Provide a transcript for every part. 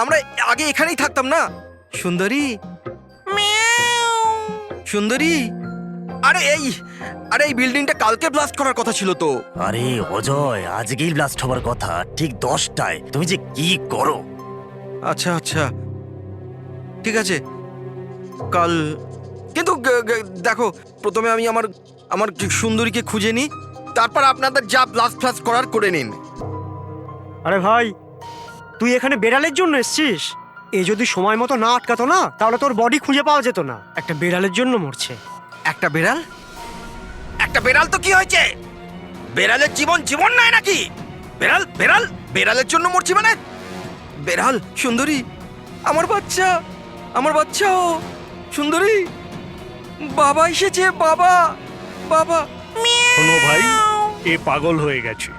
আমরা আগে এখানেই থাকতাম না। সুন্দরী, সুন্দরী, আরে এই বিল্ডিংটা কালকে ব্লাস্ট করার কথা ছিল তো। আরে অজয়, আজকেই ব্লাস্ট হবার কথা, ঠিক 10টায়। তুমি যে কি করো! আচ্ছা আচ্ছা, ঠিক আছে, কাল। কিন্তু দেখো, প্রথমে আমি আমার সুন্দরীকে খুঁজে নিই, তারপর আপনাদের যা ব্লাস্ট ফ্লাস্ট করার করে নিন। আরে ভাই, তুই এখানে বেড়ালের জন্য এসছিস? এ যদি সময় মতো না আটকাতো না, তাহলে তোর বডি খুঁজে পাওয়া যেত না। একটা বেড়ালের জন্য মরছে। একটা বেড়াল? একটা বেড়াল তো কি হয়েছে? বেড়ালের জীবন জীবন নয় নাকি? বেড়াল বেড়াল বেড়ালের জন্য মরছি মানে? বেড়াল, সুন্দরী, আমার বাচ্চা, আমার বাচ্চাও। সুন্দরী, বাবা এসেছে, বাবা, বাবা। শোনো ভাই, এ পাগল হয়ে গেছে।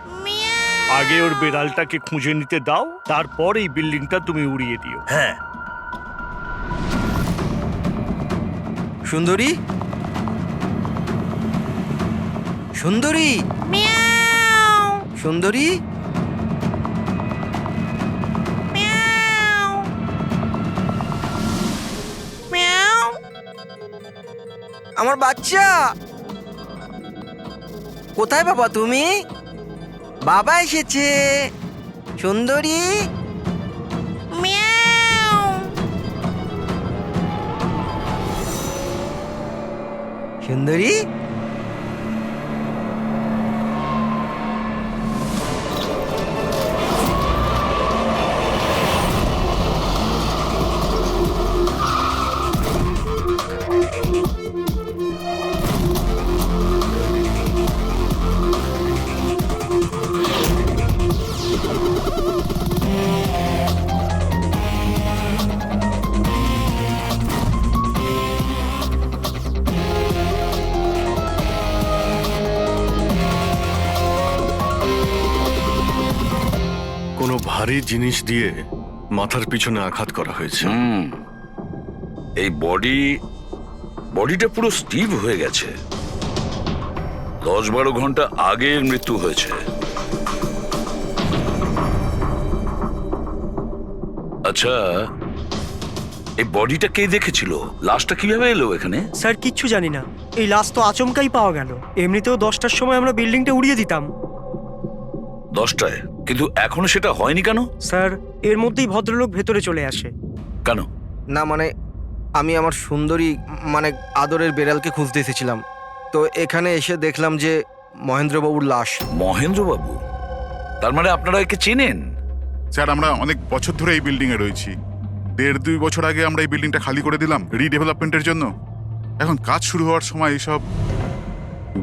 আগে ওর বেড়ালটাকে খুঁজে নিতে দাও, তারপর এই বিল্ডিংটা তুমি উড়িয়ে দিও। হ্যাঁ, সুন্দরী, সুন্দরী, সুন্দরী, আমার বাচ্চা কোথায়? বাবা তুমি? বাবা এসেছে। সুন্দরী, সুন্দরী, কোনো ভারী জিনিস দিয়ে মাথার পিছনে আঘাত করা হয়েছে। এই বডিটা পুরো স্টিভ হয়ে গেছে। 10-12 ঘন্টা আগের মৃত্যু হয়েছে। আচ্ছা, এই বডিটা কে দেখেছিল? লাশটা কিভাবে এলো এখানে? স্যার, কিচ্ছু জানি না। এই লাশ তো আচমকাই পাওয়া গেল। এমনিতেও 10টার সময় আমরা বিল্ডিংটা উড়িয়ে দিতাম। 10টায়? কিন্তু এখনো সেটা হয়নি কেন? স্যার, এর মধ্যেই ভদ্রলোক ভেতরে চলে আসে। কেন? না মানে আমি আমার সুন্দরী মানে আদরের বেড়ালকে খুঁজতে এসেছিলাম, তো এখানে এসে দেখলাম যে মহেন্দ্রবাবুর লাশ। মহেন্দ্রবাবু? তার মানে আপনারা একে চেনেন? স্যার, আমরা অনেক বছর ধরে এই বিল্ডিংয়ে রয়েছি। 1.5-2 বছর আগে আমরা এই বিল্ডিংটা খালি করে দিলাম রিডেভেলপমেন্টের জন্য। এখন কাজ শুরু হওয়ার সময় এইসব।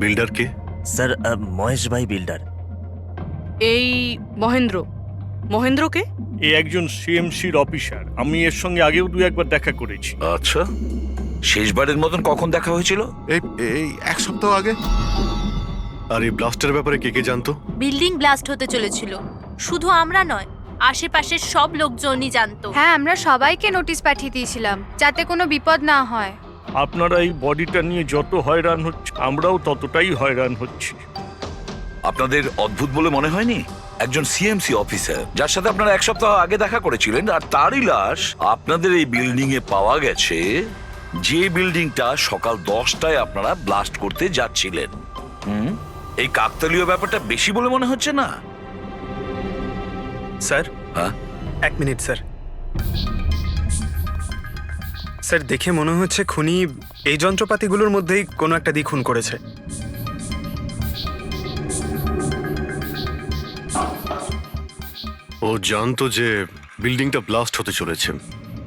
বিল্ডার কে? স্যার, মহেশ ভাই বিল্ডার। এই মহেন্দ্রকে? এ একজন সিএমসির অফিসার। আমি এর সঙ্গে আগেও 2-1বার দেখা করেছি। আচ্ছা, শেষবারের মতন কখন দেখা হয়েছিল? এই 1 সপ্তাহ আগে। আর এই ব্লাস্টের ব্যাপারে কে কে জানতো? বিল্ডিং ব্লাস্ট হতে চলেছিল। শুধু আমরা নয়, আশেপাশের সব লোকজনই জানতো। হ্যাঁ, আমরা সবাইকে নোটিশ পাঠিয়ে দিয়েছিলাম যাতে কোনো বিপদ না হয়। আপনারা এই বডিটা নিয়ে যত হয়রান হচ্ছে, আমরাও ততটাই হয়রান হচ্ছি। আপনাদের অদ্ভুত বলে মনে হয়নি? একজন সিএমসি অফিসার, যার সাথে আপনারা 1 সপ্তাহ আগে দেখা করেছিলেন, আর তারই লাশ আপনাদের এই বিল্ডিং এ পাওয়া গেছে, যে বিল্ডিংটা সকাল 10টায় আপনারা ব্লাস্ট করতে যাচ্ছিলেন। এই কাকতালীয় ব্যাপারটা বেশি বলে মনে হচ্ছে না? স্যার, হ্যাঁ, 1 মিনিট স্যার। স্যার, দেখে মনে হচ্ছে খুনি এই যন্ত্রপাতিগুলোর মধ্যেই কোনো একটা দিয়ে খুন করেছে। ও জানতো যে বিল্ডিংটা ব্লাস্ট হতে চলেছে,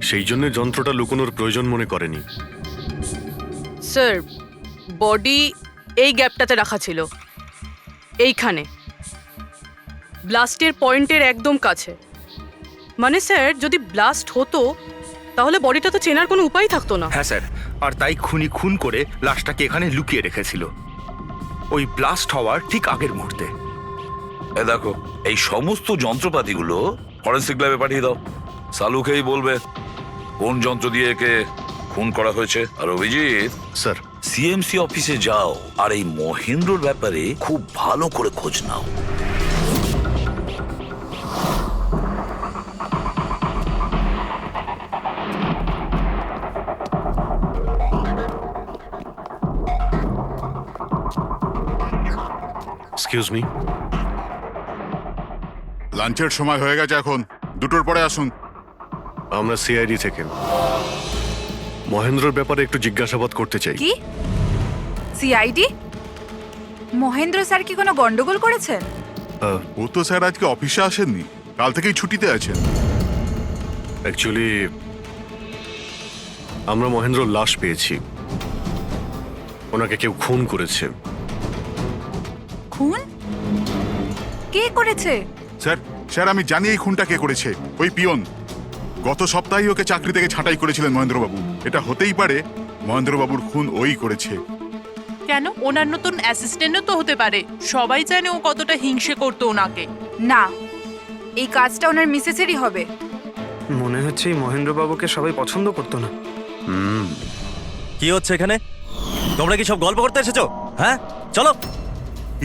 সেই জন্য যন্ত্রটা লুকোনোর প্রয়োজন মনে করেনি। স্যার, বডি এই গ্যাপটাতে রাখা ছিল, এইখানে ব্লাস্টের পয়েন্টের একদম কাছে। মানে স্যার, যদি ব্লাস্ট হতো তাহলে বডিটা তো চেনার কোনো উপায় থাকতো না। হ্যাঁ স্যার, আর তাই খুনি খুন করে লাশটাকে এখানে লুকিয়ে রেখেছিল ওই ব্লাস্ট হওয়ার ঠিক আগের মুহূর্তে। এ দেখো, এই সমস্ত যন্ত্রপাতিগুলো ফরেন্সিক ল্যাবে পাঠিয়ে দাও। সালুকেই বলবে কোন যন্ত্র দিয়ে একে খুন করা হয়েছে। আর অভিজিৎ স্যার, সিএমসি অফিসে যাও আর এই মহেন্দ্রর ব্যাপারে খুব ভালো করে খোঁজ নাও। এক্সকিউজ মি, লাঞ্চের সময় হয়ে গেছে, এখন 2টোর পরে আসুন। আমরা সিআইডি থেকে মহেন্দ্রর ব্যাপারে একটু জিজ্ঞাসাবাদ করতে চাই। কি সিআইডি? মহেন্দ্র স্যার কি কোনো গন্ডগোল করেছেন? ও তো স্যার আজকে অফিসে আসেননি, কাল থেকেই ছুটিতে আছেন। অ্যাকচুয়ালি আমরা মহেন্দ্রর লাশ পেয়েছি, ওনাকে কেউ খুন করেছে। খুন? কে করেছে? স্যার স্যার আমি জানি এই খুনটা কে করেছে। ওই পিয়ন গত সপ্তাহেই ওকে চাকরি থেকে ছাঁটাই করেছিলেন মহেন্দ্রবাবু। এটা হতেই পারে মহেন্দ্রবাবুর খুন ওই করেছে। কেন? ওনার নতুন অ্যাসিস্ট্যান্টও তো হতে পারে। সবাই জানে ও কতটা হিংসে করতো ওনাকে। না, এই কাজটা ওনার মিসেসেরই হবে। মনে হচ্ছে এই মহেন্দ্রবাবুকে সবাই পছন্দ করতো না। কি হচ্ছে এখানে? তোমরা কি সব গল্প করতে এসেছো? হ্যাঁ, চলো।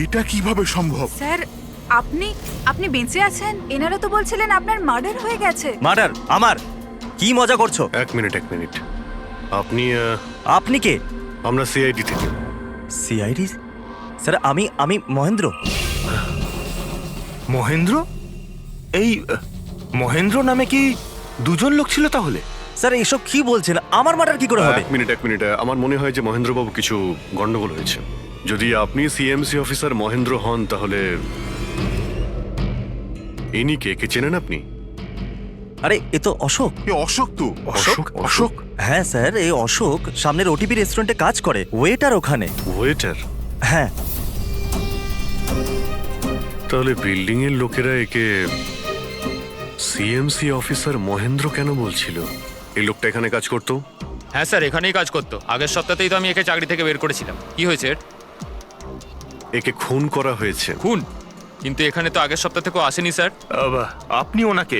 এটা কিভাবে সম্ভব? স্যার আপনি আপনি বেঁচে আছেন? এনারা তো বলছিলেন আপনার মার্ডার হয়ে গেছে। মার্ডার? আমার? কি মজা করছো? এক মিনিট। আপনি আপনি কে? আমরা সিআইডি থেকে। সিআইডি? স্যার আমি মহেন্দ্র। মহেন্দ্র? এই মহেন্দ্র নামে কি দুজন লোক ছিল তাহলে? স্যার এসব কি বলছেন? আমার মার্ডার কি করে হবে? এক মিনিট। আমার মনে হয় যে মহেন্দ্রবাবু কিছু গন্ডগোল হয়েছে। যদি আপনি সিএমসি অফিসার মহেন্দ্র হন তাহলে ইনি কে চেনেন আপনি? আরে এ তো অশোক। এ অশোক তো। অশোক? হ্যাঁ স্যার, এই অশোক সামনের ওটিপি রেস্টুরেন্টে কাজ করে, ওয়েটার ওখানে। ওয়েটার? হ্যাঁ। তাহলে বিল্ডিং এর লোকেরা একে সিএমসি অফিসার মহেন্দ্র কেন বলছিল? এই লোকটা এখানে কাজ করতো? হ্যাঁ স্যার, এখানেই কাজ করতো। আগের সপ্তাহতেই তো আমি একে চাকরি থেকে বের করেছিলাম। কি হয়েছে এর? একে খুন করা হয়েছে। খুন? কিন্তু এখানে তো আগের সপ্তাহ থেকেও আসেনি স্যার। আপনি ওনাকে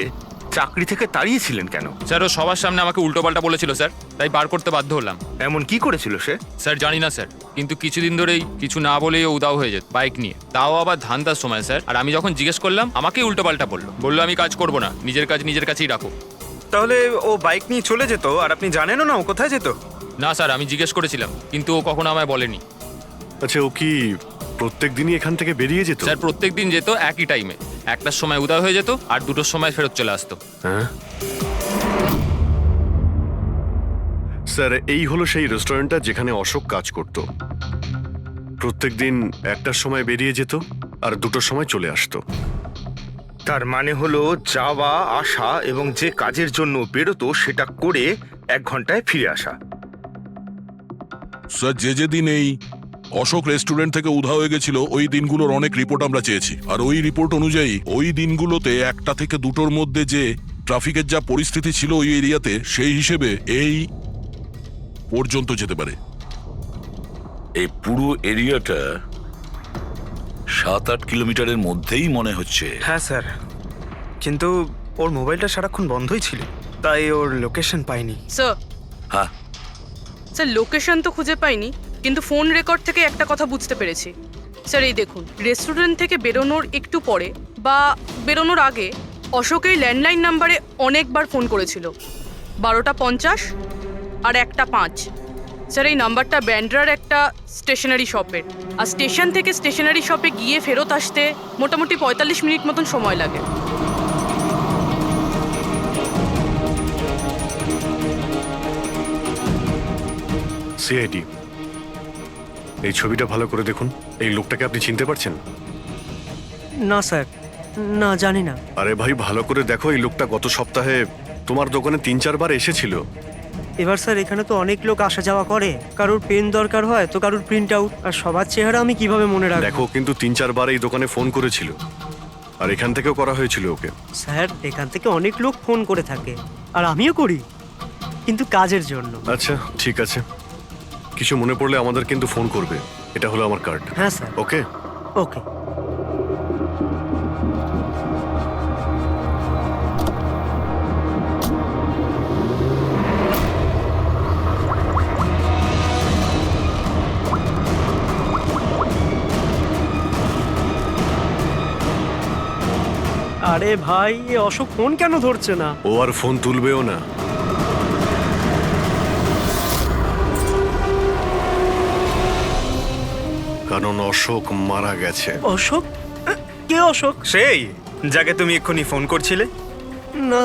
চাকরি থেকে তাড়িয়েছিলেন কেন? স্যার ও সবার সামনে আমাকে উল্টোপাল্টা বলেছিল স্যার, তাই বার করতে বাধ্য হলাম। এমন কি করেছিল সে? স্যার জানি না স্যার, কিন্তু কিছুদিন ধরেই কিছু না বলেই ও উদাও হয়ে যেত বাইক নিয়ে, তাও আবার ধান্দার সময় স্যার। আর আমি যখন জিজ্ঞেস করলাম আমাকেই উল্টোপাল্টা বললো আমি কাজ করবো না, নিজের কাজ নিজের কাছেই রাখো। তাহলে ও বাইক নিয়ে চলে যেত আর আপনি জানেনও না ও কোথায় যেত? না স্যার, আমি জিজ্ঞেস করেছিলাম কিন্তু ও কখনো আমায় বলেনি। আচ্ছা, ও কি প্রত্যেক দিনই এখান থেকে বেরিয়ে যেত? স্যার প্রত্যেক দিন যেত একই টাইমে, 1টার সময় উদয় হয়ে যেত আর 2টোর সময় ফেরত চলে আসতো। হ্যাঁ স্যার, এই হলো সেই রেস্টুরেন্টটা যেখানে অশোক কাজ করত। প্রত্যেক দিন 1টার সময় বেরিয়ে যেত আর 2টোর সময় চলে আসতো। তার মানে হলো যাওয়া আসা এবং যে কাজের জন্য বেরোতো সেটা করে 1 ঘন্টায় ফিরে আসা। স্যার যে দিন এই অশোক রেস্টুরেন্ট থেকে উধাও হয়ে গেছিল ওই দিনগুলোর অনেক রিপোর্ট আমরা চেয়েছি, আর ওই রিপোর্ট অনুযায়ী ওই দিনগুলোতে 1টা থেকে 2টোর মধ্যে যে ট্রাফিকের যা পরিস্থিতি ছিল ওই এরিয়াতে, সেই হিসেবে এই পর্যন্ত যেতে পারে। এই পুরো এরিয়াটা 7-8 কিলোমিটারের মধ্যেই মনে হচ্ছে। হ্যাঁ স্যার, কিন্তু ওর মোবাইলটা সারাক্ষণ বন্ধই ছিল, তাই ওর লোকেশন পাইনি। স্যার হ্যাঁ স্যার, লোকেশন তো খুঁজে পাইনি, কিন্তু ফোন রেকর্ড থেকে একটা কথা বুঝতে পেরেছি। স্যার এই দেখুন, রেস্টুরেন্ট থেকে বেরোনোর একটু পরে বা বেরোনোর আগে অশোক এই ল্যান্ডলাইন নাম্বারে অনেকবার ফোন করেছিল, 12টা 50 আর 1টা 5। স্যার এই নাম্বারটা ব্যান্ড্রার একটা স্টেশনারি শপের, আর স্টেশন থেকে স্টেশনারি শপে গিয়ে ফেরত আসতে মোটামুটি 45 মিনিট মতন সময় লাগে। সিআইডি, এই ছবিটা ভালো করে দেখুন। এই লোকটাকে আপনি চিনতে পারছেন? না স্যার, না জানি না। আরে ভাই, ভালো করে দেখো, এই লোকটা গত সপ্তাহে তোমার দোকানে 3-4 বার এসেছিল। এবার স্যার এখানে তো অনেক লোক আসা যাওয়া করে, কারোর পেন দরকার হয় তো কারোর প্রিন্ট আউট, আর সবার চেহারা আমি কিভাবে মনে রাখবো? দেখো, কিন্তু 3-4 বার এই দোকানে ফোন করেছিল, আর এখান থেকেও করা হয়েছিল ওকে। স্যার এখান থেকে অনেক লোক ফোন করে থাকে, আর আমিও করি, কিন্তু কাজের জন্য। আচ্ছা ঠিক আছে, কিছু মনে পড়লে আমাদের কিন্তু ফোন করবে। এটা হলো আমার কার্ড। হ্যাঁ স্যার। ওকে ওকে। আরে ভাই, এ অশোক ফোন কেন ধরছে না? ও আর ফোন তুলবেও না। কারণ অশোক মারা গেছে। অশোক? কে অশোক? সেই যাকে তুমি এক্ষুনি ফোন করছিলে। না,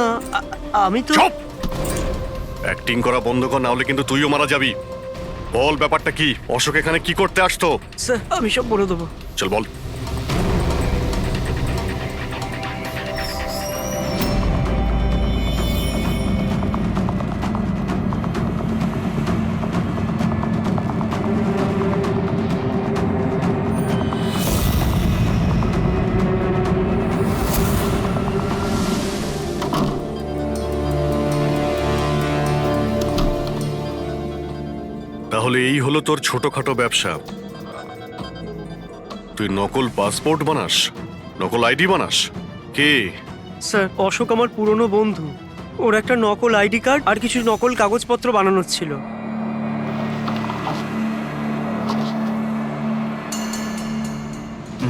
আমি তো চুপ! অ্যাক্টিং করা বন্ধ কর, না হলে কিন্তু তুইও মারা যাবি। বল ব্যাপারটা কি? অশোক এখানে কি করতে আসতো? স্যার, আমি সব বলে দেবো। চল বল। তাহলে এই হলো তোর ছোটখাটো ব্যবসা। তুই নকল পাসপোর্ট বানাস, নকল আইডি বানাস। কে? স্যার, অশোক আমার পুরনো বন্ধু। ওর একটা নকল আইডি কার্ড আর কিছু নকল কাগজপত্র বানানোর ছিল।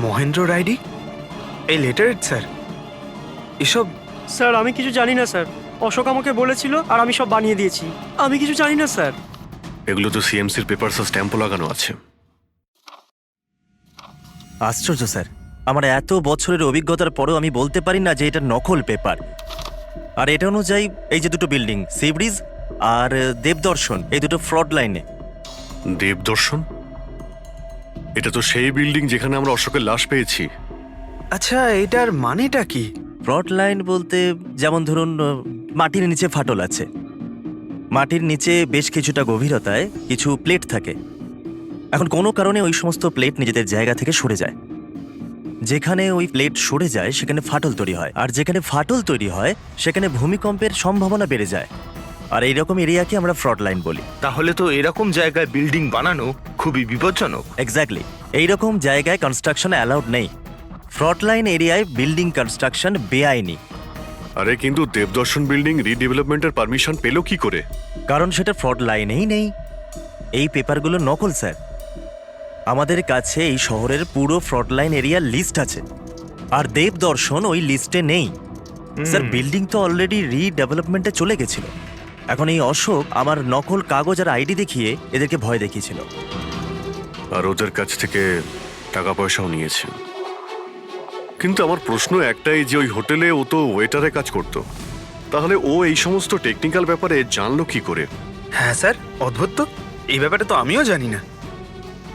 মহেন্দ্র রাইডি, এই লেটারেড স্যার, এসব স্যার, আমি কিছু জানি না স্যার। অশোক আমাকে বলেছিল আর আমি সব বানিয়ে দিয়েছি। আমি কিছু জানি না স্যার। এগুলো তো সিএমসির পেপারস স্ট্যাম্পও লাগানো আছে। আশ্চর্য স্যার, আমার এত বছরের অভিজ্ঞতার পরেও আমি বলতে পারি না যে এটা নকল পেপার। আর এটা অনুযায়ী এই যে দুটো বিল্ডিং, সি ব্রিজ আর দেবদর্শন, এই দুটো ফ্রড লাইনে। দেবদর্শন? এটা তো সেই বিল্ডিং যেখানে আমরা অশোকের লাশ পেয়েছি। আচ্ছা, এটার মানেটা কি? ফ্রড লাইন বলতে যেমন ধরুন মাটির নিচে ফাটল আছে, মাটির নিচে বেশ কিছুটা গভীরতায় কিছু প্লেট থাকে। এখন কোনো কারণে ওই সমস্ত প্লেট নিজেদের জায়গা থেকে সরে যায়। যেখানে ওই প্লেট সরে যায় সেখানে ফাটল তৈরি হয়, আর যেখানে ফাটল তৈরি হয় সেখানে ভূমিকম্পের সম্ভাবনা বেড়ে যায়। আর এইরকম এরিয়াকে আমরা ফ্রড লাইন বলি। তাহলে তো এরকম জায়গায় বিল্ডিং বানানো খুবই বিপজ্জনক। এক্স্যাক্টলি, এইরকম জায়গায় কনস্ট্রাকশন অ্যালাউড নেই। ফ্রড লাইন এরিয়ায় বিল্ডিং কনস্ট্রাকশন বেআইনি। আরে কিন্তু দেবদর্শন বিল্ডিং রিডেভেলপমেন্টের পারমিশন পেলো কি করে? কারণ সেটা ফ্রড লাইনেই নেই। এই পেপারগুলো নকল স্যার। আমাদের কাছে এই শহরের পুরো ফ্রড লাইন এরিয়ার লিস্ট আছে, আর দেবদর্শন ওই লিস্টে নেই। স্যার, বিল্ডিং তো অলরেডি রিডেভেলপমেন্টে চলে গেছিল। এখন এই অশোক আমার নকল কাগজ আর আইডি দেখিয়ে এদেরকে ভয় দেখিয়েছিল। আর ওদের কাছ থেকে টাকা পয়সাও নিয়েছে। কিন্তু আমার প্রশ্ন একটাই যে ওই হোটেলে ও তো ওয়েটারে কাজ করতো, তাহলে ও এই সমস্ত টেকনিক্যাল ব্যাপারে জানলো কি করে? হ্যাঁ স্যার, অদ্ভুত তো, এই ব্যাপারে তো আমিও জানি না।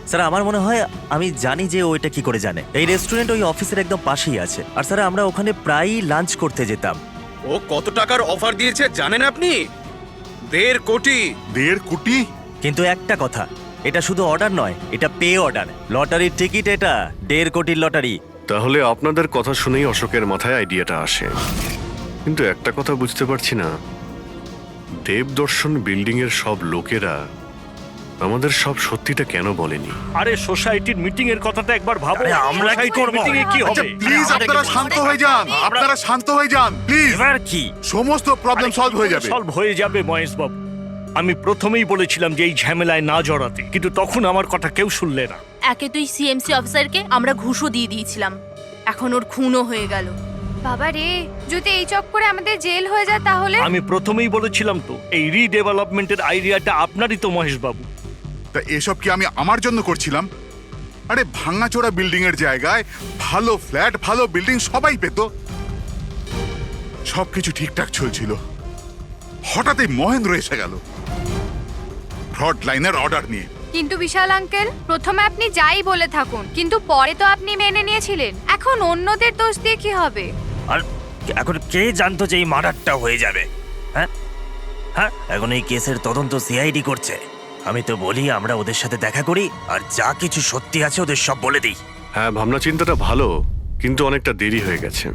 স্যার, আমার মনে হয় আমি জানি যে ও এটা কি করে জানে। এই রেস্টুরেন্ট ওই অফিসের একদম পাশেই আছে, আর স্যার আমরা ওখানে প্রায়ই লাঞ্চ করতে যেতাম। ও কত টাকার অফার দিয়েছে জানেন আপনি? 1.5 কোটি। 1.5 কোটি? কিন্তু একটা কথা, এটা শুধু অর্ডার নয়, এটা পে অর্ডার। লটারির টিকিট এটা, 1.5 কোটির লটারি। তাহলে আপনাদের কথা শুনেই অশোকের মাথায় আইডিয়াটা আসে। কিন্তু একটা কথা বুঝতে পারছি না, দেবদর্শন বিল্ডিং এর সব লোকেরা আমাদের সব সত্যিটা কেন বলেনি? আরে সোসাইটির মিটিং এর কথাটা একবার ভাবো। আরে আমরা কি করব? মিটিং এ কি আচ্ছা হবে? প্লিজ আপনারা শান্ত হয়ে যান, আপনারা শান্ত হয়ে যান প্লিজ। এবার কি? সমস্ত প্রবলেম সলভ হয়ে যাবে। সলভ হয়ে যাবে মহেশ বাবু। আমি প্রথমেই বলেছিলাম যে এই ঝামেলায় না জড়াতে, কিন্তু তখন আমার কথা কেউ শুনলে না। একে তুই সিএমসি অফিসারকে আমরা ঘুষও দিয়ে দিয়েছিলাম, এখন ওর খুনও হয়ে গেল। বাবা রে, যদি এই চক্করে আমাদের জেল হয়ে যায় তাহলে? আমি প্রথমেই বলেছিলাম তো, এই রিডেভেলপমেন্টের আইডিয়াটা আপনারই তো মহেশ বাবু। তা এসব কি আমি আমার জন্য করছিলাম? আরে ভাঙাচোরা বিল্ডিং এর জায়গায় ভালো ফ্ল্যাট, ভালো বিল্ডিং সবাই পেত। সবকিছু ঠিকঠাক চলছিল, হঠাৎই মহেন্দ্র এসে গেল ফ্রড লাইনের অর্ডার নিয়ে। কিন্তু বিশাল আঙ্কেল, প্রথমে আপনি যাই বলে থাকুন, কিন্তু পরে তো আপনি মেনে নিয়েছিলেন। এখন অন্যদের দোষ দিয়ে কি হবে? আর এখন কে জানতো যে এই মার্ডারটা হয়ে যাবে? হ্যাঁ হ্যাঁ, এখন এই কেসের তদন্ত সিআইডি করছে। আমি তো বলি আমরা ওদের সাথে দেখা করি, আর যা কিছু সত্যি আছে ওদের সব বলে দিই। হ্যাঁ, ভাবনা চিন্তাটা ভালো, কিন্তু অনেকটা দেরি হয়ে গেছে।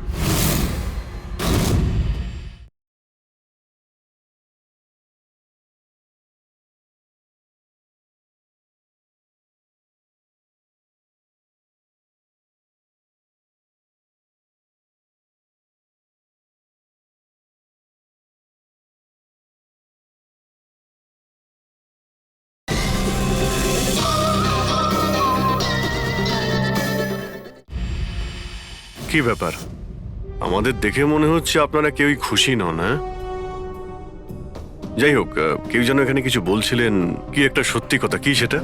কি ব্যাপার? আমাদের দেখে মনে হচ্ছে আপনারা কেউই খুশি নন। হ্যাঁ, যাই হোক, কেউ যেন এখানে কিছু বলছিলেন, কি একটা সত্যি কথা, কি সেটা?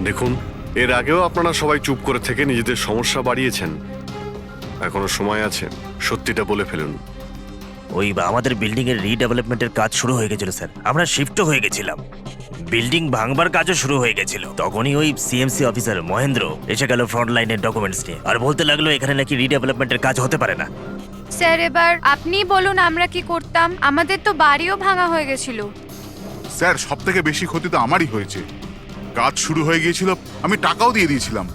দেখুন, এর আগেও আপনারা সবাই চুপ করে থেকে নিজেদের সমস্যা বাড়িয়েছেন। এখনো সময় আছে, সত্যিটা বলে ফেলুন। ওই আমাদের বিল্ডিং এর রিডেভেলপমেন্টের কাজ শুরু হয়ে গেছিল স্যার, আমরা শিফটও হয়ে গেছিলাম, বিল্ডিং ভাঙবার কাজও শুরু হয়ে গেছিল। তখনই ওই সিএমসি অফিসার মহেন্দ্র এসে গেল ফ্রন্ট লাইনের ডকুমেন্টস নিয়ে, আর বলতে লাগলো এখানে নাকি রিডেভেলপমেন্টের কাজ হতে পারে না। স্যার এবার আপনি বলুন আমরা কি করতাম, আমাদের তো বাড়িও ভাঙা হয়ে গেছিল। স্যার, সব থেকে বেশি ক্ষতি তো আমারই হয়েছে। কাজ শুরু হয়ে গিয়েছিল, আমি টাকাও দিয়ে দিয়েছিলাম।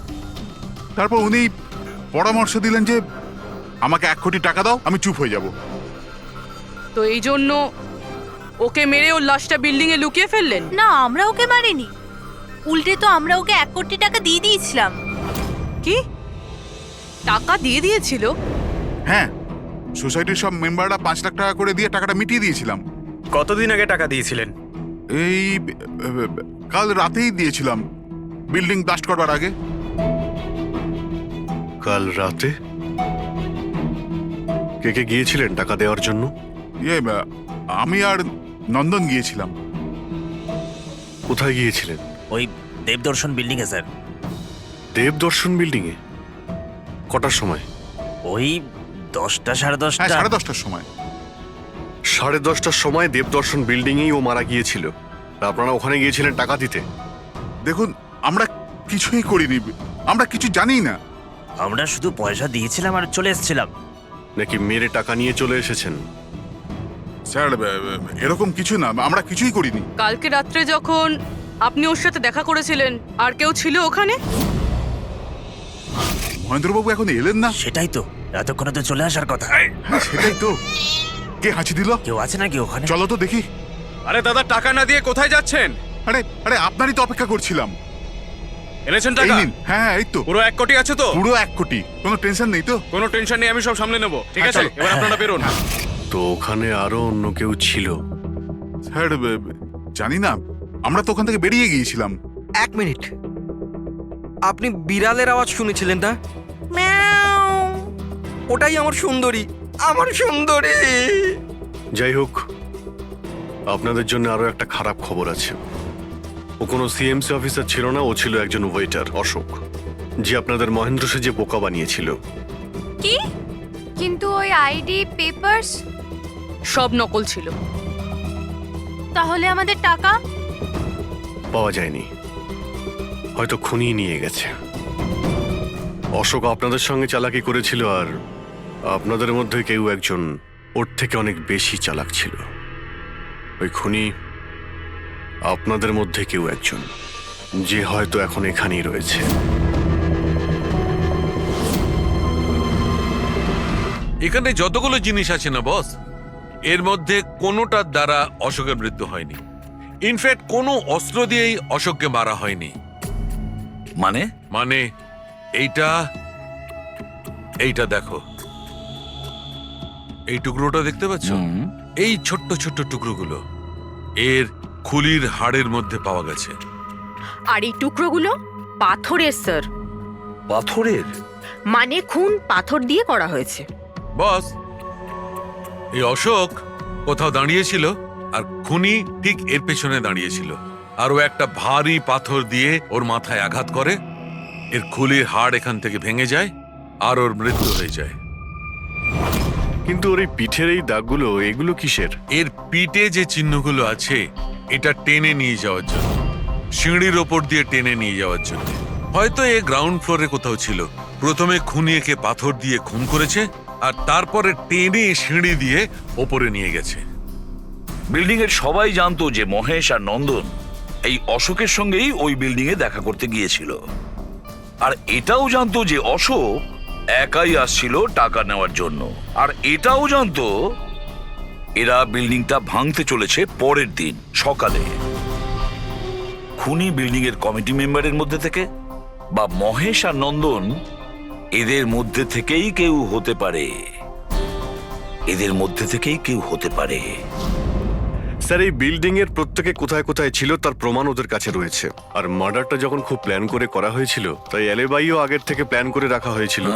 তারপর উনি পরামর্শ দিলেন যে আমাকে 1 কোটি টাকা দাও, আমি চুপ হয়ে যাব। তো এই জন্য ওকে মেরে ওর লাশটা বিল্ডিং এ লুকিয়ে ফেললেন? না, আমরা ওকে মারিনি, উল্টে তো আমরা ওকে 1 কোটি টাকা দিয়ে দিয়েছিলাম। কি টাকা দিয়ে দিয়েছিল? হ্যাঁ, সোসাইটির সব মেম্বাররা 5 লাখ টাকা করে দিয়ে টাকাটা মিটিয়ে দিয়েছিলাম। কতদিন আগে টাকা দিয়েছিলেন? এই কাল রাতেই দিয়েছিলাম, বিল্ডিং ব্লাস্ট করবার আগে। কাল রাতে কে কে গিয়েছিলেন টাকা দেওয়ার জন্য? আমি আর নন্দন গিয়েছিলাম। কোথায় গিয়েছিলেন? ওই দেবদর্শন বিল্ডিং এ স্যার। দেবদর্শন বিল্ডিং এ? কটার সময়? ওই 10টা সাড়ে 10টা। হ্যাঁ, 10:30টার সময়। 10:30টার সময় দেবদর্শন বিল্ডিং এই ও মারা গিয়েছিল। আর আপনারা ওখানে গিয়েছিলেন টাকা দিতে? দেখুন, আমরা কিছুই করিনি, আমরা কিছু জানি না। আমরা শুধু পয়সা দিয়েছিলাম আর চলে এসেছিলাম। নাকি মেরে টাকা নিয়ে চলে এসেছেন? স্যার, এরকম কিছু না, আমরা কিছুই করিনি। কালকে রাত্রে যখন আপনি ওর সাথে দেখা করেছিলেন, আর কেউ ছিল ওখানে? মহেন্দ্রবাবু এখন এলেন না। সেটাই তো, এতক্ষণে তো চলে আসার কথা। হ্যাঁ, সেটাই তো। কে হাঁচি দিল? কেউ আছে নাকি ওখানে? চলো তো দেখি। আরে দাদা, টাকা না দিয়ে কোথায় যাচ্ছেন? আরে আরে, আপনারই তো অপেক্ষা করছিলাম। এনেছেন এই টাকা? নিন। হ্যাঁ, এই তো পুরো 1 কোটি আছে তো? পুরো 1 কোটি, কোনো টেনশন নেই তো? কোনো টেনশন নেই, আমি সব সামলে নেব। ঠিক হ্যাঁ, আছে, চলো। এবার আপনারা বেরোন। তো ওখানে আরো অন্য কেউ ছিল? স্যার, জানি না, আমরা তো ওখান থেকে বেরিয়ে গিয়েছিলাম। 1 মিনিট, আপনি বিড়ালের আওয়াজ শুনেছিলেন না? ওটাই আমার সুন্দরী, আমার সুন্দরী। যাই হোক, আপনাদের জন্য আরো একটা খারাপ খবর আছে। ও কোনো সিএমসি অফিসার ছিল না, ও ছিল একজন ওয়েটার, অশোক, যে আপনাদের মহেন্দ্র সেজে বোকা বানিয়েছিল। কি? কিন্তু ওই আইডি পেপারস সব নকল ছিল। তাহলে আমাদের টাকা? পাওয়া যায়নি, হয়তো খুনি নিয়ে গেছে। অশোক আপনাদের সঙ্গে চালাকি করেছিল, আর আপনাদের মধ্যে কেউ একজন ওর থেকে অনেক বেশি চালাক ছিল। ওই খুনি আপনাদের মধ্যে কেউ একজন, যে হয়তো এখন এখানেই রয়েছে। এখানে যতগুলো জিনিস আছে না বস, এর মধ্যে কোনোটার দ্বারা অশোকের মৃত্যু হয়নি। ইনফ্যাক্ট কোনো অস্ত্র দিয়েই অশোককে মারা হয়নি। মানে? মানে এইটা দেখো, এই টুকরোটা দেখতে পাচ্ছ? এই ছোট্ট ছোট্ট টুকরোগুলো এর খুলির হাড়ের মধ্যে পাওয়া গেছে। আর এই টুকরোগুলো পাথরের স্যার। পাথরের? মানে খুন পাথর দিয়ে করা হয়েছে। বস, এই অশোক কোথাও দাঁড়িয়েছিল আর খুনি ঠিক এর পেছনে দাঁড়িয়েছিল, আর ও একটা ভারী পাথর দিয়ে ওর মাথায় আঘাত করে, এর খুলির হাড় এখান থেকে ভেঙে যায় আর ওর মৃত্যু হয়ে যায়। কিন্তু ওর এই পিঠের এই দাগগুলো, এগুলো কিসের? এর পিঠে যে চিহ্নগুলো আছে, এটা টেনে নিয়ে যাওয়ার জন্য, সিঁড়ির ওপর দিয়ে টেনে নিয়ে যাওয়ার জন্য। হয়তো এ গ্রাউন্ড ফ্লোরে কোথাও ছিল। প্রথমে খুনি একে পাথর দিয়ে খুন করেছে, আর তারপরে টেনে সিঁড়ি দিয়ে ওপরে নিয়ে গেছে। বিল্ডিং এর সবাই জানতো যে মহেশ আর নন্দন এই অশোকের সঙ্গেই ওই বিল্ডিং এ দেখা করতে গিয়েছিল, আর এটাও জানতো যে অশোক একাই আসছিল টাকা নেওয়ার জন্য, আর এটাও জানতো এরা বিল্ডিংটা ভাঙতে চলেছে পরের দিন সকালে। খুনি বিল্ডিং এর কমিটি মেম্বারের মধ্যে থেকে বা মহেশ আর নন্দন, এদের মধ্যে থেকেই কেউ হতে পারে, এদের মধ্যে থেকেই কেউ হতে পারে। স্যার, এই বিল্ডিং এর প্রত্যেকে কোথায় কোথায় ছিল তার প্রমাণ ওদের কাছে রয়েছে। আর মার্ডারটা যখন খুব প্ল্যান করে করা হয়েছিল, তাই এলেবাইও আগের থেকে প্ল্যান করে রাখা হয়েছিল।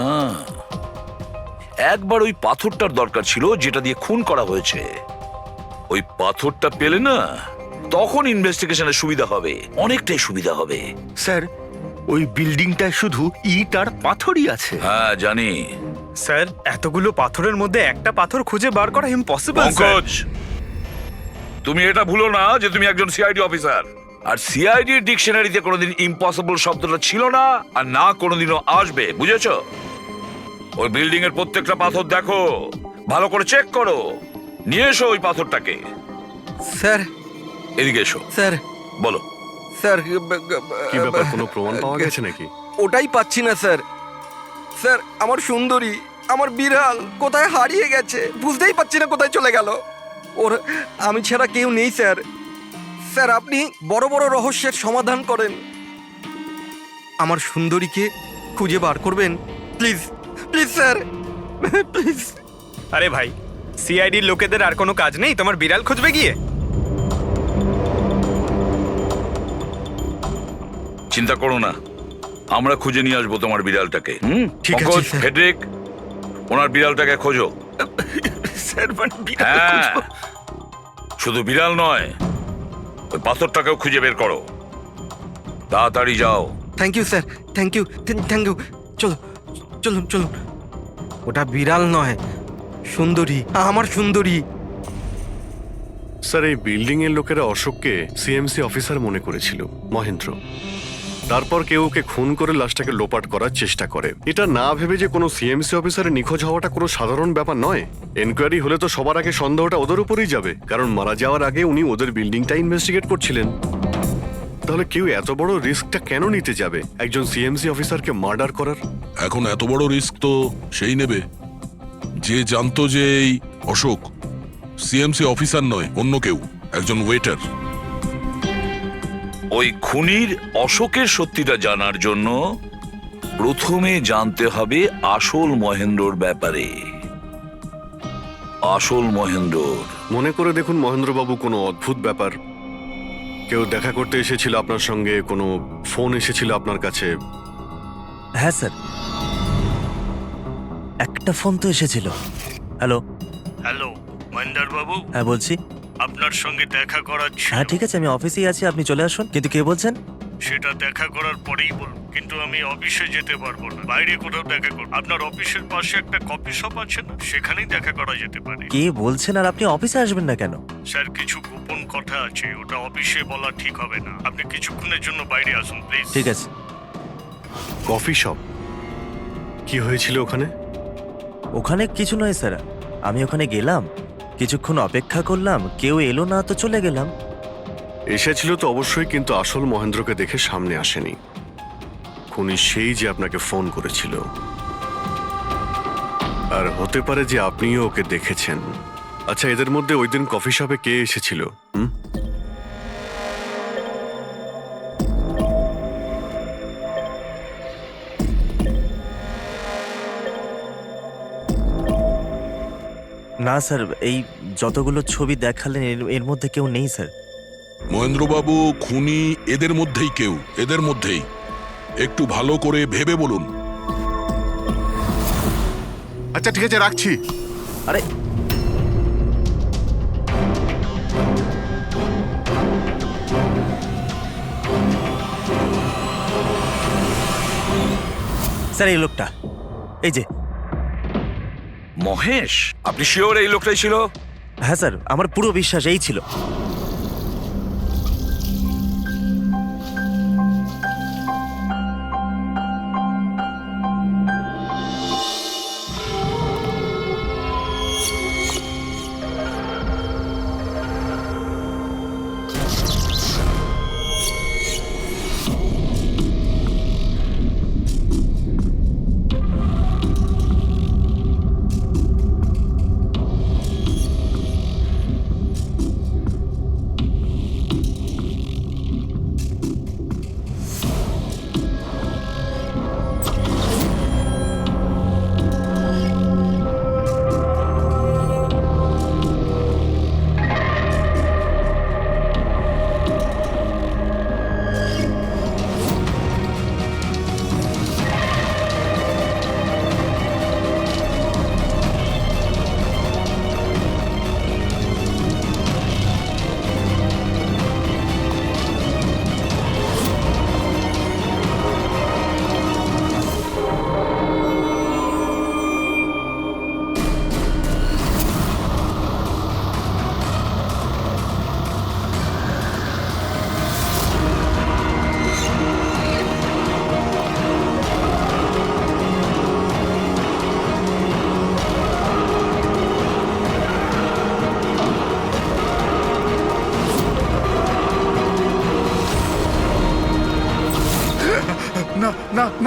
একবার ওই পাথরটার দরকার ছিল যেটা দিয়ে খুন করা হয়েছে। ওই পাথরটা পেলে না, তখন ইনভেস্টিগেশনের সুবিধা হবে, অনেকটাই সুবিধা হবে। স্যার, ওই বিল্ডিংটায় শুধু ইট আর পাথরই আছে। হ্যাঁ জানি। স্যার এতগুলো পাথরের মধ্যে একটা পাথর খুঁজে বার করা ইম্পসিবল পঙ্কজ, তুমি এটা ভুলো না যে তুমি একজন সিআইডি অফিসার। আর সিআইডি ডিকশনারিতে কোনোদিন ইম্পসিবল শব্দটা ছিল না, আর না কোনোদিনও আসবে, বুঝেছো? ওই বিল্ডিং এর প্রত্যেকটা পাথর দেখো, ভালো করে চেক করো, নিয়ে এসো ওই পাথরটাকে। স্যার এদিকে এসো। স্যার বলো। স্যার কি ব্যাপার, কোনো প্রমাণ পাওয়া গেছে নাকি? ওটাই পাচ্ছি না স্যার। স্যার আমার সুন্দরী, আমার বিড়াল কোথায় হারিয়ে গেছে, বুঝতেই পারছি না কোথায় চলে গেল। ওর আমি ছাড়া কেউ নেই স্যার। স্যার আপনি বড় বড় রহস্যের সমাধান করেন, আমার সুন্দরীকে খুঁজে বার করবেন প্লিজ, প্লিজ স্যার, প্লিজ। আরে ভাই, সিআইডির লোকেদের আর কোনো কাজ নেই তোমার বিড়াল খুঁজবে গিয়ে? চিন্তা করো না, আমরা খুঁজে নিয়ে আসবো তোমার বিড়ালটাকে। ঠিক আছে, পঙ্কজ, স্যার। ফেডরিক, ওনার বিড়ালটাকে খোঁজো। স্যার মানে বিড়াল হ্যাঁ, খুঁজবো? শুধু বিড়াল নয়, ওই পাথরটাকেও খুঁজে বের করো। তাড়াতাড়ি যাও। Thank you sir, thank you, thank you. চলো চলুন চলুন। ওটা বিড়াল নয়, সুন্দরী, আমার সুন্দরী। স্যার, এই বিল্ডিং এর লোকেরা অশোককে সিএমসি অফিসার মনে করেছিল, মহেন্দ্র। তারপর কেউ ওকে খুন করে লাশটাকে লোপাট করার চেষ্টা করে। এটা না ভেবে যে কোনো সিএমসি অফিসারের নিখোঁজ হওয়াটা কোনো সাধারণ ব্যাপার নয়। এনকোয়ারি হলে তো সবার আগে সন্দেহটা ওদের উপরেই যাবে, কারণ মারা যাওয়ার আগে উনি ওদের বিল্ডিংটা ইনভেস্টিগেট করছিলেন। তাহলে কেউ এত বড় রিস্কটা কেন নিতে যাবে একজন সিএমসি অফিসারকে মার্ডার করার? এখন এত বড় রিস্ক তো সেই নেবে যে জানতো যে এই অশোক সিএমসি অফিসার নয়, অন্য কেউ, একজন ওয়েটার। ওই খুনির অশোকের সত্যিটা জানার জন্য প্রথমে জানতে হবে আসল মহেন্দ্রর ব্যাপারে। আসল মহেন্দ্র। মনে করে দেখুন মহেন্দ্রবাবু, কোনো অদ্ভুত ব্যাপার, কেউ দেখা করতে এসেছিল আপনার সঙ্গে, কোনো ফোন এসেছিল আপনার কাছে? হ্যাঁ স্যার, একটা ফোন তো এসেছিল। হ্যালো হ্যালো মহেন্দ্র বাবু, হ্যাঁ বলছি। আপনার সঙ্গে দেখা করার ছিল। হ্যাঁ ঠিক আছে, আমি অফিসেই আছি, আপনি চলে আসুন। কিন্তু কে বলছেন? সেটা দেখা করার পরেই বলুন, কিন্তু আমি অফিসে যেতে পারবো না, বাইরে কোথাও দেখা করব। আপনার অফিসের পাশে একটা কফি শপ আছে না, সেখানেই দেখা করা যেতে পারে। কে বলছেন? আর আপনি অফিসে আসবেন না কেন? স্যার, কিছু গোপন কথা আছে, ওটা অফিসে বলা ঠিক হবে না। আপনি কিছুক্ষণের জন্য বাইরে আসুন প্লিজ। ঠিক আছে। Coffee shop? কি হয়েছিল ওখানে? ওখানে কিছু নয় স্যার, আমি ওখানে গেলাম, কিছুক্ষণ অপেক্ষা করলাম, কেউ এলো না তো চলে গেলাম। এসেছিল তো অবশ্যই, কিন্তু আসল মহেন্দ্রকে দেখে সামনে আসেনি। খুনি সেই যে আপনাকে ফোন করেছিল। আর হতে পারে যে আপনিও ওকে দেখেছেন। আচ্ছা, এদের মধ্যে ওই দিন কফি শপে কে এসেছিল? না স্যার, এই যতগুলো ছবি দেখালেন এর মধ্যে কেউ নেই স্যার। মহেন্দ্রবাবু, খুনি এদের মধ্যেই কেউ, এদের মধ্যেই। একটু ভালো করে ভেবে বলুন। আচ্ছা ঠিক আছে, রাখছি। আরে স্যার, এই লোকটা, এই যে মহেশ। আপনি শিওর এই লোকটাই ছিল? হ্যাঁ স্যার, আমার পুরো বিশ্বাস এই ছিল।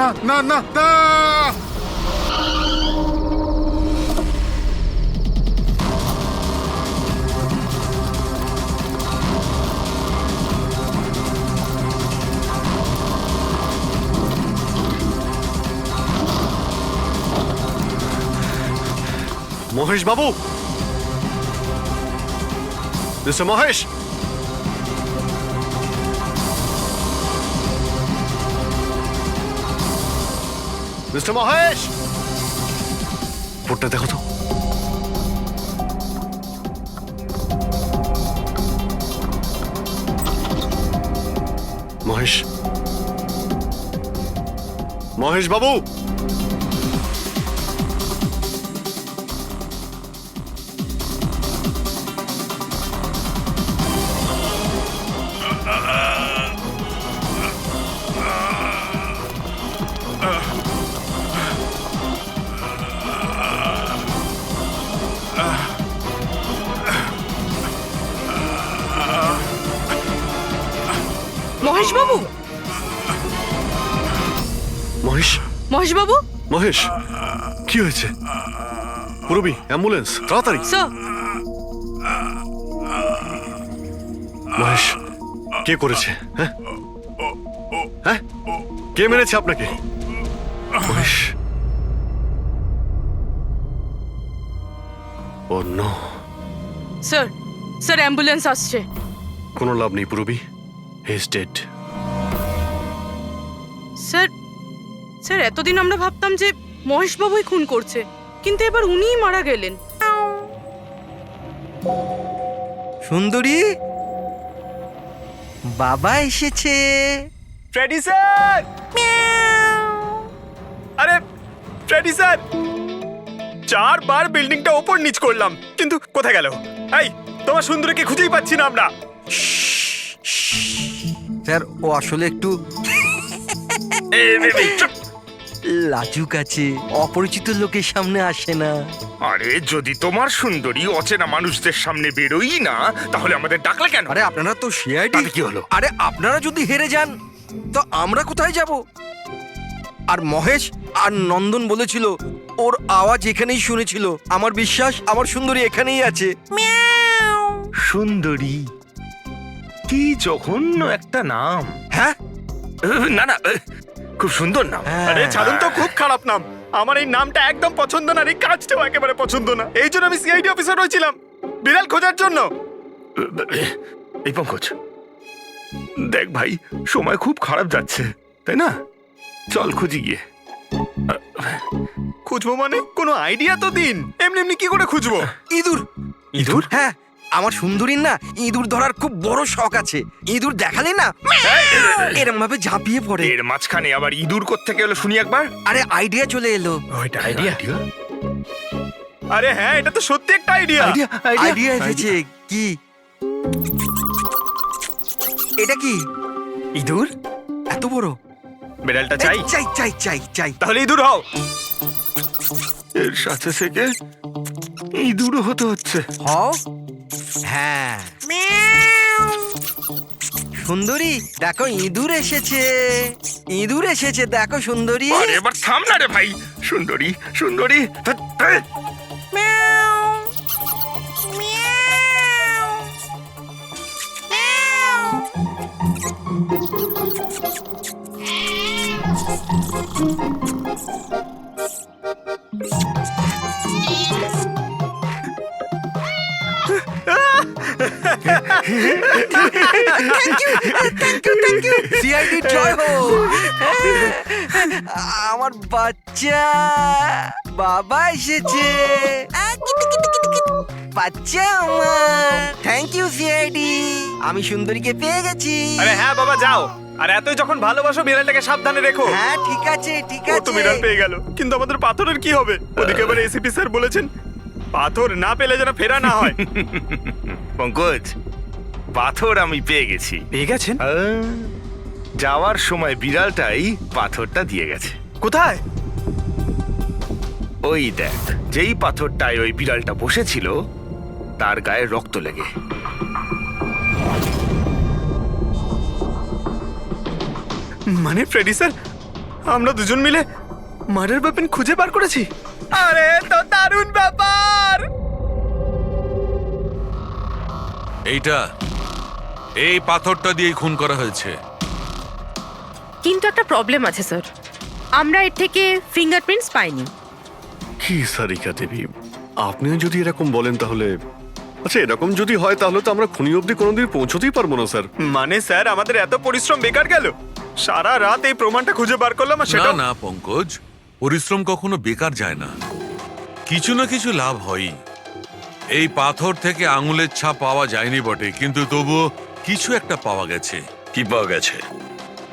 না না না না মহেশ বাবু, মিস্টার মহেশ, মিস্টার মহেশ, ফোনটা দেখো তো। মহেশ, মহেশ বাবু, মহেশ বাবু, মহেশ, মহেশ বাবু, মহেশ, কি হয়েছে? পুরবি, অ্যাম্বুলেন্স, তাড়াতাড়ি। স্যার, মহেশ, কে করেছে? হ্যাঁ হ্যাঁ, কে মেরেছে আপনাকে? মহেশ, ও নো। স্যার, স্যার অ্যাম্বুলেন্স আসছে। কোনো লাভ নেই পুরবি, he is dead. Sir, sir এতদিন আমরা ভাবতাম যে মহেশ বাবুই খুন করছে, কিন্তু এবার উনিই মারা গেলেন। সুন্দরী, বাবা এসেছে। Freddy sir! আরে ফ্রেডি স্যার, 4 বার বিল্ডিংটা ওপর নিচ করলাম, কিন্তু কোথায় গেল? এই, তোমার সুন্দরীকে খুঁজেই পাচ্ছি না আমরা। স্যার, ও আসলে একটু লাজুক আছে, অপরিচিত লোকের সামনে আসে না। আরে যদি তোমার সুন্দরী অচেনা মানুষদের সামনে বেরোই না, তাহলে আমাদের ডাকলে কেন? আরে আপনারা তো সিআইডি। তাতে কি হলো? আরে আপনারা যদি হেরে যান তো আমরা কোথায় যাব? আর মহেশ আর নন্দন বলেছিল ওর আওয়াজ এখানেই শুনেছিল। আমার বিশ্বাস আমার সুন্দরী এখানেই আছে। সুন্দরী, কি জঘন্য একটা নাম। হ্যাঁ, না না, খুব সুন্দর নাম। আরে ছাড়ুন তো, খুব খারাপ নাম। আমার এই নামটা একদম পছন্দ না, আর এই কাজটাও একেবারে পছন্দ না। এই জন্য আমি সিআইডি অফিসার হয়েছিলাম, বিড়াল খোঁজার জন্য। এই পঙ্কজ, দেখ ভাই, সময় খুব খারাপ যাচ্ছে, তাই না? চল খুঁজি গিয়ে। খুঁজবো মানে কোনো আইডিয়া তো দিন। এমনি এমনি কি করে খুঁজবো? ইঁদুর। ইঁদুর? হ্যাঁ, আমার সুন্দরীর না ইঁদুর ধরার খুব বড় শখ আছে। ইঁদুর দেখালে না এরম ভাবে ঝাঁপিয়ে পড়ে। এর মাঝখানে আবার ইঁদুর কোত্থেকে এলো শুনি একবার। আরে আইডিয়া চলে এলো। ওইটা আইডিয়া? আরে হ্যাঁ, এটা তো সত্যি একটা আইডিয়া। আইডিয়া এসেছে। কি এটা? কি ইঁদুর? এত বড়? বিড়ালটা চাই চাই চাই চাই চাই। তাহলে ইঁদুর হও। এর সাথে থেকে ইঁদুরও হতে হচ্ছে। হও। হ্যাঁ, সুন্দরী দেখো ইঁদুর এসেছে। ইঁদুর এসেছে, দেখো সুন্দরী। আরে এবার থাম না রে ভাই। সুন্দরী, সুন্দরী, সিআইডি জয় হোক। আমার বাচ্চা বাবা এসেছে। বাচ্চা আমার। থ্যাংক ইউ সিআইডি, আমি সুন্দরীকে পেয়ে গেছি। আরে হ্যাঁ বাবা, যাও। আর এতই যখন ভালোবাসো, বিড়ালটাকে সাবধানে রেখো। হ্যাঁ ঠিক আছে ঠিক ও তো আছে। বিড়াল পেয়ে গেল, কিন্তু আমাদের পাথরের কি হবে? ওদিকে আবার এসিপি স্যার বলেছেন পাথর না পেলে যেন ফেরা না হয়। পঙ্কজ, পাথর আমি পেয়ে গেছি। পেয়ে গেছেন? যাওয়ার সময় বিড়ালটাই পাথরটা দিয়ে গেছে। কোথায়? ওই দেখ, যেই পাথরটায় ওই বিড়ালটা বসেছিল তার গায়ে রক্ত লেগে। মানে ফ্রেডি স্যার আমরা দুজন মিলে মার্ডার ওয়েপন খুঁজে বার করেছি। আরে তো দারুণ ব্যাপার। এই পাথরটা দিয়েই খুন করা হয়েছে। কিন্তু একটা প্রবলেম আছে স্যার, আমরা এর থেকে ফিঙ্গারপ্রিন্টস পাইনি। কি সারিকা দেবী, আপনিও যদি এরকম বলেন তাহলে আচ্ছা, এরকম যদি হয় তাহলে তো আমরা খুনি অবধি কোনোদিন পৌঁছতেই পারবো না স্যার। মানে স্যার আমাদের এত পরিশ্রম বেকার গেল? সারা রাত এই প্রমাণটা খুঁজে বার করলাম আর না সেটা না পঙ্কজ, পরিশ্রম কখনো বেকার যায় না, কিছু না কিছু লাভ হয়ই। এই পাথর থেকে আঙুলের ছাপ পাওয়া যায়নি বটে, কিন্তু তবুও কিছু একটা পাওয়া গেছে। কি পাওয়া গেছে?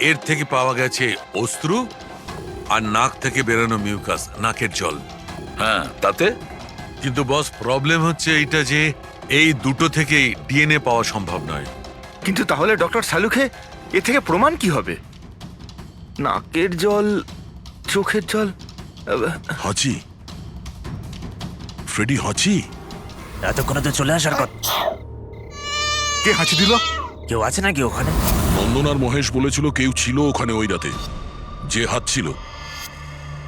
এর থেকে পাওয়া গেছে অস্ত্র আর নাক থেকে বেরোনো মিউকাস, নাকের জল। হ্যাঁ, তাতে? কিন্তু বস, প্রবলেম হচ্ছে এইটা যে এই দুটো থেকেই ডিএনএ পাওয়া সম্ভব নয়। কিন্তু তাহলে ডক্টর সালুখে এ থেকে প্রমাণ কি হবে? নাকের জল, চোখের জল। হাঁচি, ফ্রেডি হাঁচি। এতক্ষণে তো চলে আসার কথা। কে হাঁচি দিল? কেউ আছে নাকি ওখানে? নন্দন আর মহেশ বলেছিল কেউ ছিল ওখানে ওই রাতে, যে হাত ছিল।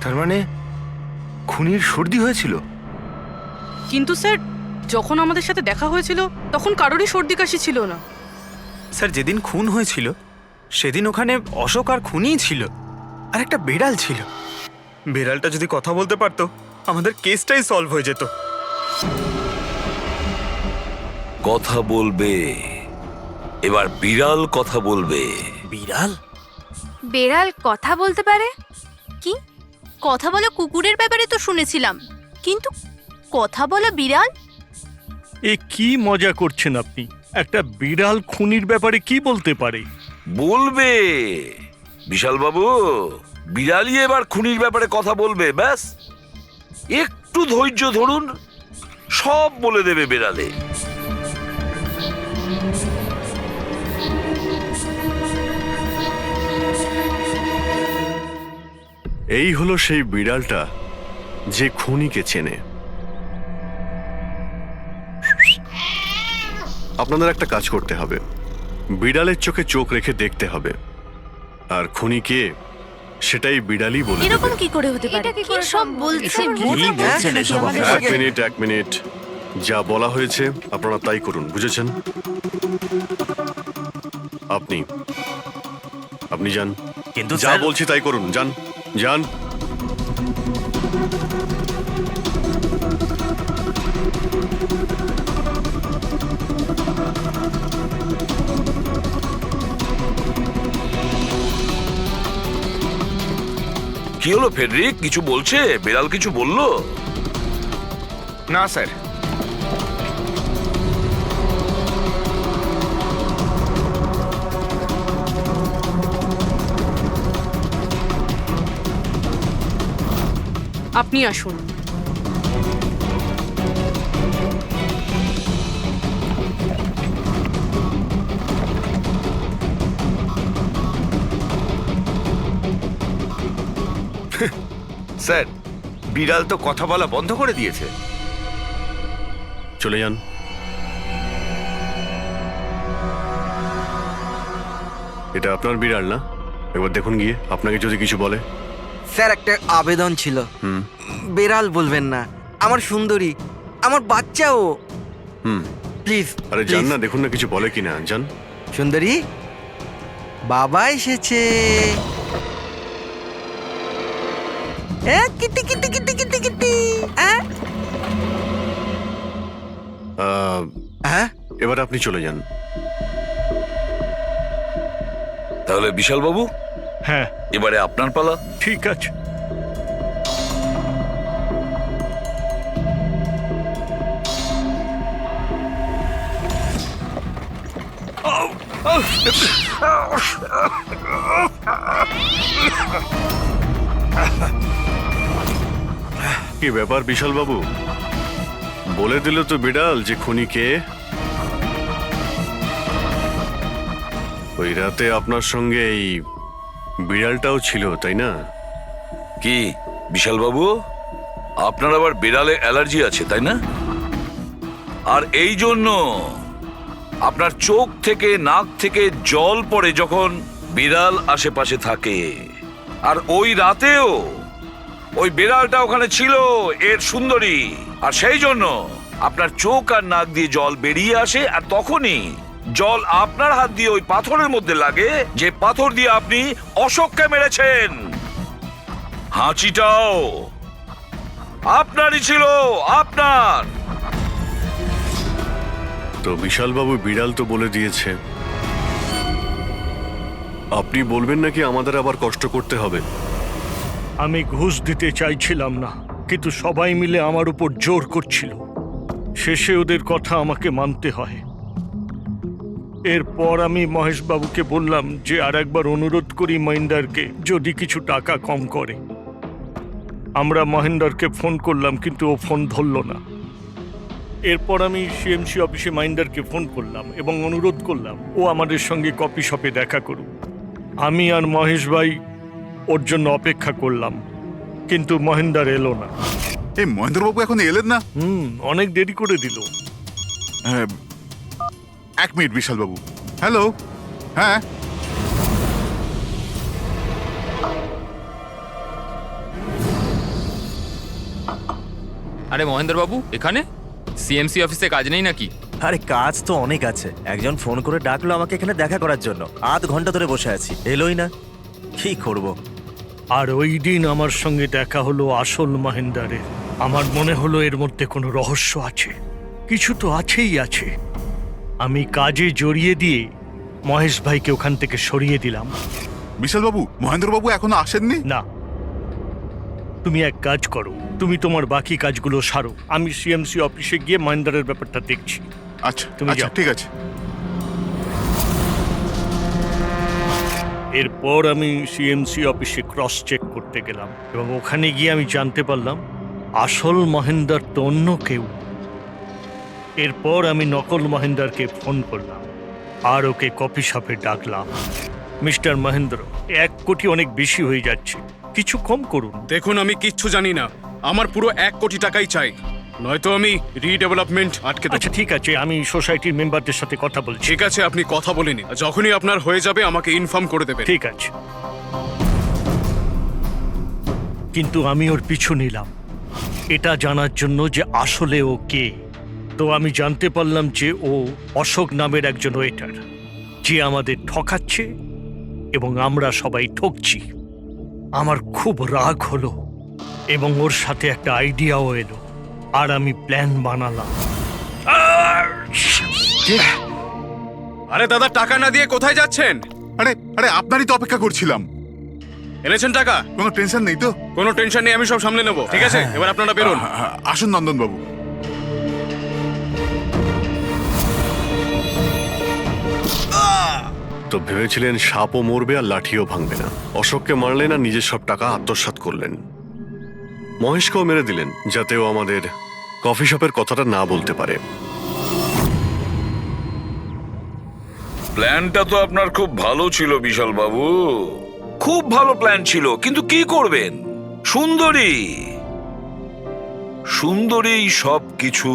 তার মানে খুনির সর্দি হয়েছিল? কিন্তু স্যার, যখন আমাদের সাথে দেখা হয়েছিল তখন কারোরই সর্দি কাশি ছিল না। স্যার যেদিন খুন হয়েছিল সেদিন ওখানে অশোক আর খুনিই ছিল, আর একটা বিড়াল ছিল। বিড়ালটা যদি কথা বলতে পারতো আমাদের কেসটাই সলভ হয়ে যেত। কথা বলবে, এবার বিড়াল কথা বলবে। বিড়াল? বেড়াল কথা বলতে পারে? কি কথা বলা কুকুরের ব্যাপারে তো শুনেছিলাম, কিন্তু কথা বলা বিড়াল? এ কি মজা করছেন আপনি? একটা বিড়াল খুনির ব্যাপারে কি বলতে পারে? বলবে বিশাল বাবু, বিড়ালই এবার খুনির ব্যাপারে কথা বলবে। ব্যাস একটু ধৈর্য ধরুন, সব বলে দেবে বিড়ালে। এই হলো সেই বিড়ালটা যে খুনিকে চেনে। আপনাদের একটা কাজ করতে হবে, বিড়ালের চোখে চোখ রেখে দেখতে হবে, আর খুনিকে সেটাই বিড়ালই বলে দেবে। এরকম কি করে হতে পারে? কি সব বলছেন? এক মিনিট, যা বলা হয়েছে আপনারা তাই করুন, বুঝেছেন? আপনি যান, কিন্তু যা বলছি তাই করুন, যান যান। কি হলো ফেডরিক, কিছু বলছে? বিড়াল কিছু বললো? না স্যার। আপনি আসুন। স্যার বিড়াল তো কথা বলা বন্ধ করে দিয়েছে। চলে যান। এটা আপনার বিড়াল না? একবার দেখুন গিয়ে, আপনাকে যদি কিছু বলে। স্যার, একটা আবেদন ছিল। বেড়াল বলবেন না, আমার সুন্দরী, আমার বাচ্চাও। প্লিজ। আরে যান না, দেখুন না কিছু বলে কিনা, যান। সুন্দরী, বাবা এসেছে। Kitty Kitty Kitty Kitty Kitty. এবার আপনি চলে যান। তাহলে বিশাল বাবু, হ্যাঁ এবারে আপনার পালা। ঠিক আছে। কি ব্যাপার বিশাল বাবু, বলে দিল তো বিড়াল যে খুনি কে? ওই রাতে আপনার সঙ্গে এই বিড়ালটাও ছিল, তাই না? কি বিশাল বাবু, আপনার আবার বিড়ালে অ্যালার্জি আছে, তাই না? আর এই জন্য আপনার চোখ থেকে নাক থেকে জল পড়ে যখন বিড়াল আশেপাশে থাকে। আর ওই রাতেও ওই বিড়ালটা ওখানে ছিল, এর সুন্দরী, আর সেই জন্য আপনার চোখ আর নাক দিয়ে জল বেরিয়ে আসে, আর তখনই জল আপনার হাত দিয়ে ওই পাথরের মধ্যে লাগে, যে পাথর দিয়ে আপনি অশোককে মেরেছেন। হাঁচিটাও আপনারই ছিল, আপনার। তো বিশালবাবু বিড়াল তো বলে দিয়েছে, আপনি বলবেন নাকি আমাদের আবার কষ্ট করতে হবে? আমি ঘুষ দিতে চাইছিলাম না, কিন্তু সবাই মিলে আমার উপর জোর করছিল। শেষে ওদের কথা আমাকে মানতে হয়। এরপর আমি মহেশবাবুকে বললাম যে আর একবার অনুরোধ করি মহিন্দারকে, যদি কিছু টাকা কম করে। আমরা মহেন্দারকে ফোন করলাম, কিন্তু ও ফোন ধরল না। এরপর আমি সিএমসি অফিসে মহেন্দারকে ফোন করলাম এবং অনুরোধ করলাম ও আমাদের সঙ্গে কফি শপে দেখা করুক। আমি আর মহেশ ভাই ওর জন্য অপেক্ষা করলাম, কিন্তু মহেন্দার এলো না। এই মহেন্দ্রবাবু এখন এলেন না? অনেক দেরি করে দিল। হ্যাঁ, 1 মিনিট বিশালবাবু। হ্যালো, হ্যাঁ আরে মহেন্দ্রবাবু এখানে? সিএমসি অফিসে কাজ নেই নাকি? আরে কাজ তো অনেক আছে। একজন ফোন করে ডাকলো আমাকে এখানে দেখা করার জন্য। আধ ঘন্টা ধরে বসে আছি, এলোই না। কি করব? আর ওই দিন আমার সঙ্গে দেখা হলো আসল মহেন্দারের। আমার মনে হলো এর মধ্যে কোনো রহস্য আছে, কিছু তো আছেই আছে। আমি কাজে জড়িয়ে দিয়ে মহেশ ভাইকে ওখান থেকে সরিয়ে দিলাম। বিশালবাবু, মহেন্দ্রবাবু এখনো আসেননি? না, তুমি এক কাজ করো, তুমি তোমার বাকি কাজগুলো সারো। আমি সিএমসি অফিসে গিয়ে মহেন্দারের ব্যাপারটা দেখছি। আচ্ছা, তুমি আচ্ছা, যাও। ঠিক আছে। এরপর আমি সিএমসি অফিসে ক্রস চেক করতে গেলাম এবং ওখানে গিয়ে আমি জানতে পারলাম আসল মহেন্দার তো অন্য কেউ। এরপর আমি নকল মহেন্দারকে ফোন করলাম আর ওকে কফি শপে ডাকলাম। মিস্টার মহেন্দ্র, 1 কোটি অনেক বেশি হয়ে যাচ্ছে, কিছু কম করুন। দেখুন, আমি কিচ্ছু জানি না। আমার পুরো 1 কোটি টাকাই চাই, নয়তো আমি রিডেভেলপমেন্ট আটকে দেব। আচ্ছা ঠিক আছে, আমি সোসাইটির মেম্বারদের সাথে কথা বলছি। ঠিক আছে, আপনি কথা বলে নিন। যখনই আপনার হয়ে যাবে আমাকে ইনফর্ম করে দেবেন। ঠিক আছে, কিন্তু আমি ওর পিছু নিলাম এটা জানার জন্য যে আসলে ও কে। তো আমি জানতে পারলাম যে ও অশোক নামের একজন ওয়েটার, যে আমাদের ঠকাচ্ছে এবং আমরা সবাই ঠকছি। আমার খুব রাগ হলো এবং ওর সাথে একটা আইডিয়াও এলো, আর আমি প্ল্যান বানালাম। আরে দাদা, টাকা না দিয়ে কোথায় যাচ্ছেন? আরে আরে আপনারই তো অপেক্ষা করছিলাম। এনেছেন টাকা? কোনো টেনশন নেই তো? কোনো টেনশন নেই, আমি সব সামলে নেব। ঠিক আছে, এবার আপনারা বেরোন। আসুন নন্দনবাবু। তো ভেবেছিলেন সাপও মরবে আর লাঠিও ভাঙবে না। অশোককে মারলেন আর নিজের সব টাকা আত্মসাৎ করলেন। মহেশকেও মেরে দিলেন যাতে ও আমাদের কফি শপের কথাটা না বলতে পারে। প্ল্যানটা তো আপনার খুব ভালো ছিল বিশাল বাবু, খুব ভালো প্ল্যান ছিল, কিন্তু কি করবেন? সুন্দরী সব কিছু